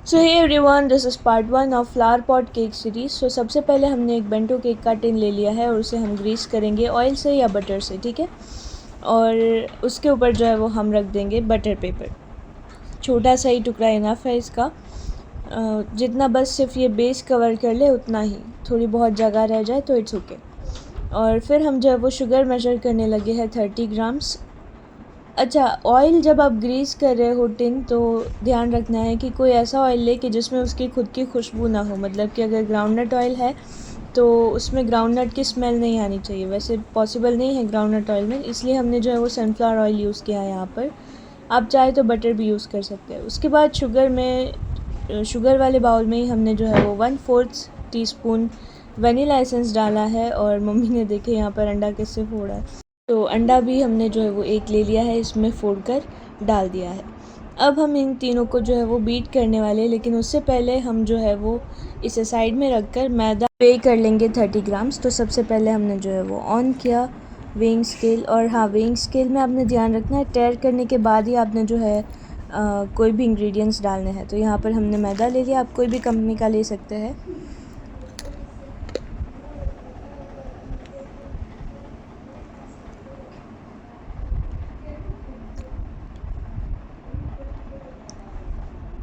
So hey everyone, this is part 1 of flower pot cake series. So सबसे पहले हमने एक बेंटो केक का टिन ले लिया है और उसे हम ग्रीस करेंगे ऑयल से या बटर से, ठीक है। और उसके ऊपर जो है वो हम रख देंगे बटर पेपर। छोटा सा ही टुकड़ा इनफ है इसका, जितना बस सिर्फ ये बेस कवर कर ले उतना ही, थोड़ी बहुत जगह रह जाए तो इट्स ओके। और फिर हम जो है वो शुगर मेजर करने लगे हैं 30 ग्राम्स। अच्छा, ऑयल जब आप ग्रीस कर रहे हो टिन तो ध्यान रखना है कि कोई ऐसा ऑयल ले कि जिसमें उसकी खुद की खुशबू ना हो। मतलब कि अगर ग्राउंडनट ऑयल है तो उसमें ग्राउंडनट की स्मेल नहीं आनी चाहिए। वैसे पॉसिबल नहीं है ग्राउंडनट ऑयल में, इसलिए हमने जो है वो सनफ्लावर ऑयल यूज़ किया है यहाँ पर। आप चाहे तो बटर भी यूज़ कर सकते हैं। उसके बाद शुगर वाले बाउल में ही हमने जो है वो 1/4 टीस्पून वनीला एसेंस डाला है। और मम्मी ने देखे यहाँ पर अंडा कैसे फोड़ा है, तो अंडा भी हमने जो है वो एक ले लिया है, इसमें फोड़कर डाल दिया है। अब हम इन तीनों को जो है वो बीट करने वाले हैं, लेकिन उससे पहले हम जो है वो इसे साइड में रखकर मैदा वे कर लेंगे 30 ग्राम्स। तो सबसे पहले हमने जो है वो ऑन किया वेइंग स्केल। और हाँ, वेइंग स्केल में आपने ध्यान रखना है, टेयर करने के बाद ही आपने जो है कोई भी इंग्रेडिएंट्स डालने हैं। तो यहाँ पर हमने मैदा ले लिया, आप कोई भी कंपनी का ले सकते हैं।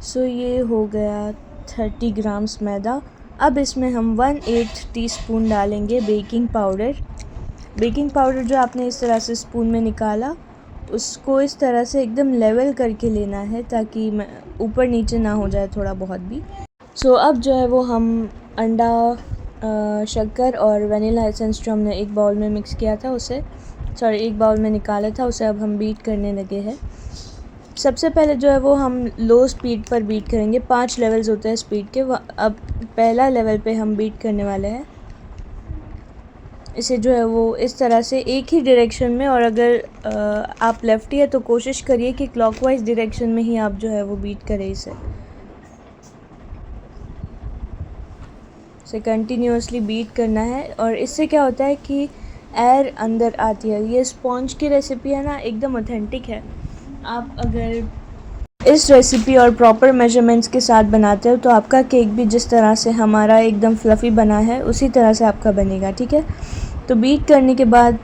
सो ये हो गया 30 ग्राम्स मैदा। अब इसमें हम 1/8 टीस्पून डालेंगे बेकिंग पाउडर। बेकिंग पाउडर जो आपने इस तरह से स्पून में निकाला, उसको इस तरह से एकदम लेवल करके लेना है ताकि ऊपर नीचे ना हो जाए थोड़ा बहुत भी। सो अब जो है वो हम अंडा, शक्कर और वनीला एसेंस जो हमने एक बाउल में मिक्स किया था एक बाउल में निकाला था, उसे अब हम बीट करने लगे हैं। सबसे पहले जो है वो हम लो स्पीड पर बीट करेंगे। 5 लेवल्स होते हैं स्पीड के, अब पहला लेवल पे हम बीट करने वाले हैं। इसे जो है वो इस तरह से एक ही डायरेक्शन में, और अगर आप लेफ्टी है तो कोशिश करिए कि क्लॉकवाइज डायरेक्शन में ही आप जो है वो बीट करें। इसे कंटिन्यूसली बीट करना है। और इससे क्या होता है कि एयर अंदर आती है। ये स्पॉन्ज की रेसिपी है ना, एकदम ऑथेंटिक है। आप अगर इस रेसिपी और प्रॉपर मेजरमेंट्स के साथ बनाते हो तो आपका केक भी जिस तरह से हमारा एकदम फ्लफ़ी बना है उसी तरह से आपका बनेगा, ठीक है। तो बीट करने के बाद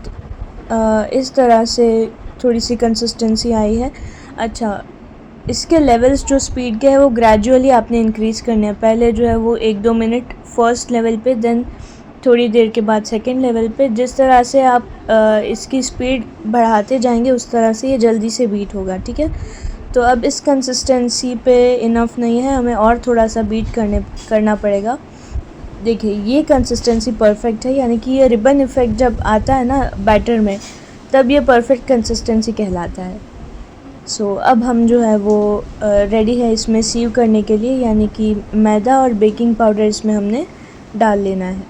इस तरह से थोड़ी सी कंसिस्टेंसी आई है। अच्छा, इसके लेवल्स जो स्पीड के हैं वो ग्रेजुअली आपने इंक्रीज़ करने हैं। पहले जो है वो 1-2 मिनट फर्स्ट लेवल पे, देन थोड़ी देर के बाद सेकंड लेवल पे। जिस तरह से आप इसकी स्पीड बढ़ाते जाएंगे उस तरह से ये जल्दी से बीट होगा, ठीक है। तो अब इस कंसिस्टेंसी पे इनफ नहीं है, हमें और थोड़ा सा बीट करना पड़ेगा। देखिए, ये कंसिस्टेंसी परफेक्ट है, यानी कि ये रिबन इफ़ेक्ट जब आता है ना बैटर में, तब ये परफेक्ट कंसिस्टेंसी कहलाता है। सो अब हम जो है वो रेडी है इसमें सीव करने के लिए, यानी कि मैदा और बेकिंग पाउडर इसमें हमने डाल लेना है।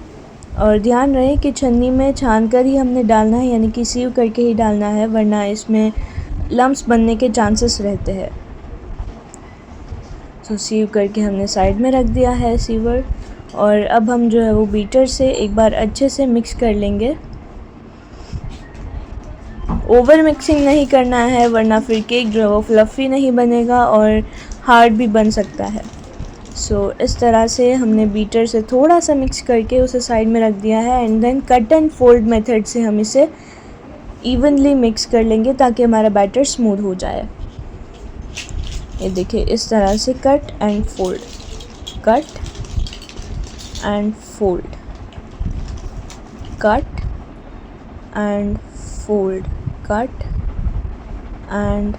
और ध्यान रहे कि छन्नी में छान कर ही हमने डालना है, यानी कि सीव करके ही डालना है, वरना इसमें लम्प्स बनने के चांसेस रहते हैं। तो सीव करके हमने साइड में रख दिया है सीवर। और अब हम जो है वो बीटर से एक बार अच्छे से मिक्स कर लेंगे। ओवर मिक्सिंग नहीं करना है, वरना फिर केक जो है वो फ्लफ़ी नहीं बनेगा और हार्ड भी बन सकता है। सो इस तरह से हमने बीटर से थोड़ा सा मिक्स करके उसे साइड में रख दिया है। And then cut and fold method से हम इसे इवनली मिक्स कर लेंगे ताकि हमारा बैटर स्मूथ हो जाए। ये देखिए, इस तरह से cut and fold, cut and fold, cut and fold, cut and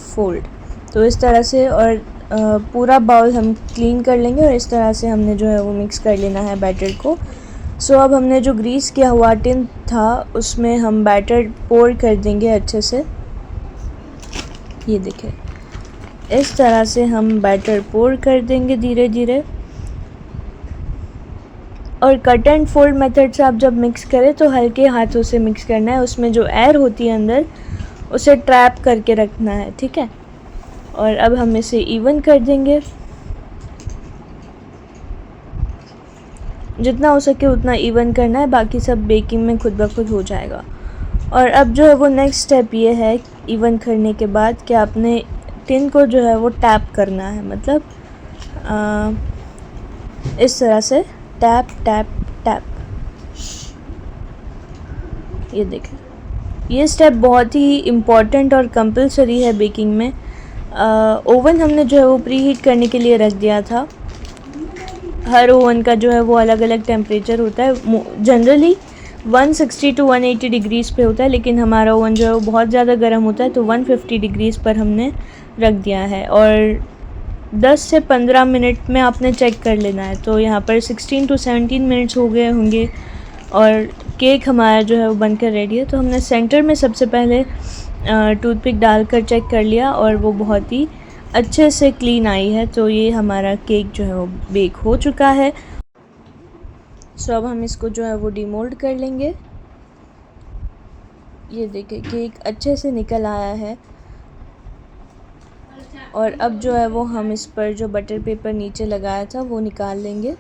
fold. तो इस तरह से, और पूरा बाउल हम क्लीन कर लेंगे और इस तरह से हमने जो है वो मिक्स कर लेना है बैटर को। सो अब हमने जो ग्रीस किया हुआ टिन था उसमें हम बैटर पोर कर देंगे अच्छे से। ये देखिए, इस तरह से हम बैटर पोर कर देंगे धीरे धीरे। और कट एंड फोल्ड मेथड से आप जब मिक्स करें तो हल्के हाथों से मिक्स करना है, उसमें जो एयर होती है अंदर उसे ट्रैप करके रखना है, ठीक है। और अब हम इसे इवन कर देंगे, जितना हो सके उतना इवन करना है, बाकी सब बेकिंग में खुद ब खुद हो जाएगा। और अब जो है वो नेक्स्ट स्टेप ये है इवन करने के बाद कि आपने टिन को जो है वो टैप करना है, मतलब इस तरह से टैप टैप टैप। ये देखें, ये स्टेप बहुत ही इम्पॉर्टेंट और कंपलसरी है बेकिंग में। ओवन हमने जो है वो प्री हीट करने के लिए रख दिया था। हर ओवन का जो है वो अलग अलग टेम्परेचर होता है। जनरली 160 टू 180 डिग्रीज़ पे होता है, लेकिन हमारा ओवन जो है वो बहुत ज़्यादा गर्म होता है, तो 150 डिग्रीज़ पर हमने रख दिया है। और 10 से 15 मिनट में आपने चेक कर लेना है। तो यहाँ पर 16 टू 17 मिनट्स हो गए होंगे और केक हमारा जो है वो बनकर रेडी है। तो हमने सेंटर में सबसे पहले टूथपिक डालकर चेक कर लिया और वो बहुत ही अच्छे से क्लीन आई है। तो ये हमारा केक जो है वो बेक हो चुका है। सो अब हम इसको जो है वो डीमोल्ड कर लेंगे। ये देखिए, केक अच्छे से निकल आया है। और अब जो है वो हम इस पर जो बटर पेपर नीचे लगाया था वो निकाल लेंगे।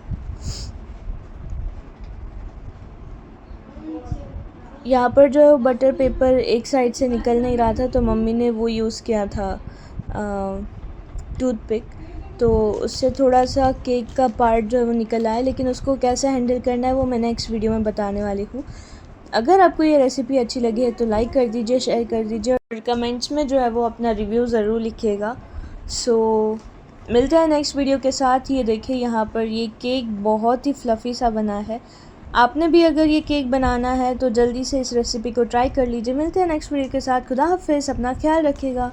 यहाँ पर जो बटर पेपर एक साइड से निकल नहीं रहा था, तो मम्मी ने वो यूज़ किया था टूथपिक। तो उससे थोड़ा सा केक का पार्ट जो है वो निकल आया, लेकिन उसको कैसे हैंडल करना है वो मैं नेक्स्ट वीडियो में बताने वाली हूँ। अगर आपको ये रेसिपी अच्छी लगी है तो लाइक कर दीजिए, शेयर कर दीजिए और कमेंट्स में जो है वो अपना रिव्यू ज़रूर लिखिएगा। सो मिलते हैं नेक्स्ट वीडियो के साथ। ये देखिए, यहाँ पर ये केक बहुत ही फ्लफ़ी सा बना है। आपने भी अगर ये केक बनाना है तो जल्दी से इस रेसिपी को ट्राई कर लीजिए। मिलते हैं नेक्स्ट वीडियो के साथ। खुदा हाफ़िज़, अपना ख्याल रखिएगा।